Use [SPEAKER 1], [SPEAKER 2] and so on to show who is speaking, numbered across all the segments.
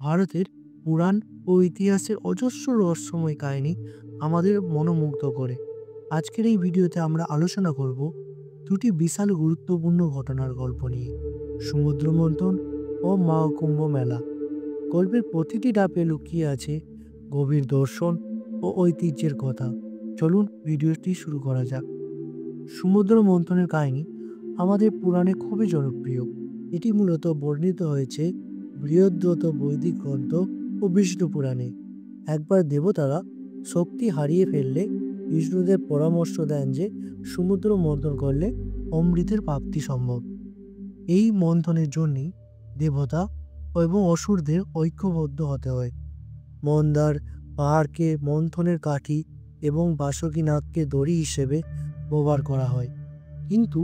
[SPEAKER 1] ভারতের পুরাণ ও ইতিহাসের অজস্র রহস্যময় কাহিনী আমাদের মনোমুগ্ধ করে। আজকের এই ভিডিওতে আমরা আলোচনা করব দুটি বিশাল গুরুত্বপূর্ণ ঘটনার গল্প নিয়ে, সমুদ্র মন্থন ও মহাকুম্ভ মেলা। গল্পের প্রতিটি ধাপে লুকিয়ে আছে গভীর দর্শন ও ঐতিহ্যের কথা। চলুন ভিডিওটি শুরু করা যাক। সমুদ্র মন্থনের কাহিনী আমাদের পুরাণে খুবই জনপ্রিয়। এটি মূলত বর্ণিত হয়েছে বৃহদ্রত বৈদিক গ্রন্থ ও বিষ্ণু পুরাণে। একবার দেবতারা শক্তি হারিয়ে ফেললে বিষ্ণুদেব পরামর্শ দেন যে সমুদ্র মন্থন করলে অমৃতের প্রাপ্তি সম্ভব। এই মন্থনের জন্যই দেবতা এবং অসুরদের ঐক্যবদ্ধ হতে হয়। মন্দার পাহাড়কে মন্থনের কাঠি এবং বাসুকীনাথকে দড়ি হিসেবে ব্যবহার করা হয়। কিন্তু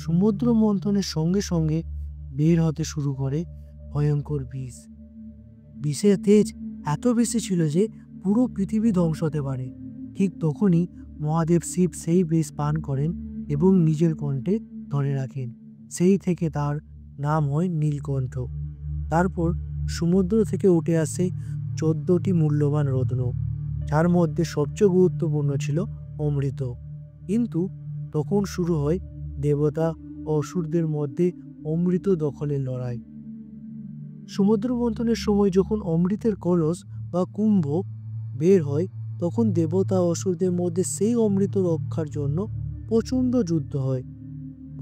[SPEAKER 1] সমুদ্র মন্থনের সঙ্গে সঙ্গে বের হতে শুরু করে ভয়ঙ্কর বিষ। বিষের তেজ এত বেশি ছিল যে পুরো পৃথিবী ধ্বংস হতে পারে। ঠিক তখনই মহাদেব শিব সেই বিষ পান করেন এবং নিজের কণ্ঠে ধরে রাখেন। সেই থেকে তার নাম হয় নীলকণ্ঠ। তারপর সমুদ্র থেকে উঠে আসে 14টি মূল্যবান রত্ন, যার মধ্যে সবচেয়ে গুরুত্বপূর্ণ ছিল অমৃত। কিন্তু তখন শুরু হয় দেবতা ও অসুরদের মধ্যে অমৃত দখলের লড়াই। সমুদ্র মন্থনের সময় যখন অমৃতের কলস বা কুম্ভ বের হয়, তখন দেবতা ও অসুরদের মধ্যে সেই অমৃত রক্ষার জন্য প্রচণ্ড যুদ্ধ হয়।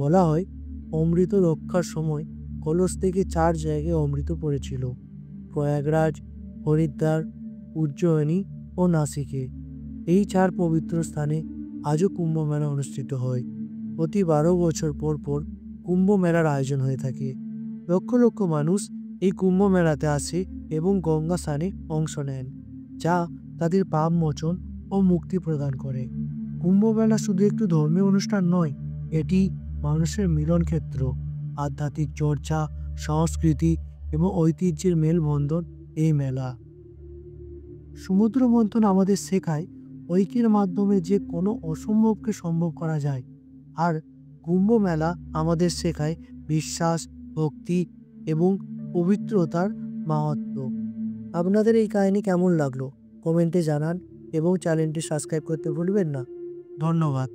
[SPEAKER 1] বলা হয় অমৃত রক্ষার সময় কলস থেকে 4 জায়গায় অমৃত পড়েছিল: প্রয়াগরাজ, হরিদ্বার, উজ্জয়িনী ও নাসিকে। এই 4 পবিত্র স্থানে আজও কুম্ভ মেলা অনুষ্ঠিত হয়। প্রতি 12 বছর পর পর কুম্ভ মেলার আয়োজন হয়ে থাকে। লক্ষ লক্ষ মানুষ এই কুম্ভ মেলাতে আসে এবং গঙ্গা স্নানে অংশ নেন, যা তাদের পাপ মোচন ও মুক্তি প্রদান করে। কুম্ভ মেলা শুধু একটি ধর্মীয় অনুষ্ঠান নয়, এটি মানুষের মিলন ক্ষেত্র। আধ্যাত্মিক চর্চা, সংস্কৃতি এবং ঐতিহ্যের মেলবন্ধন এই মেলা। সমুদ্র মন্থন আমাদের শেখায় ঐক্যের মাধ্যমে যে কোনো অসম্ভবকে সম্ভব করা যায়। আর কুম্ভ মেলা আমাদের শেখায় বিশ্বাস, ভক্তি এবং পবিত্রতার মাহাত্ম্য। আপনাদের এই কাহিনী কেমন লাগলো কমেন্টে জানান এবং চ্যানেলটি সাবস্ক্রাইব করতে ভুলবেন না। ধন্যবাদ।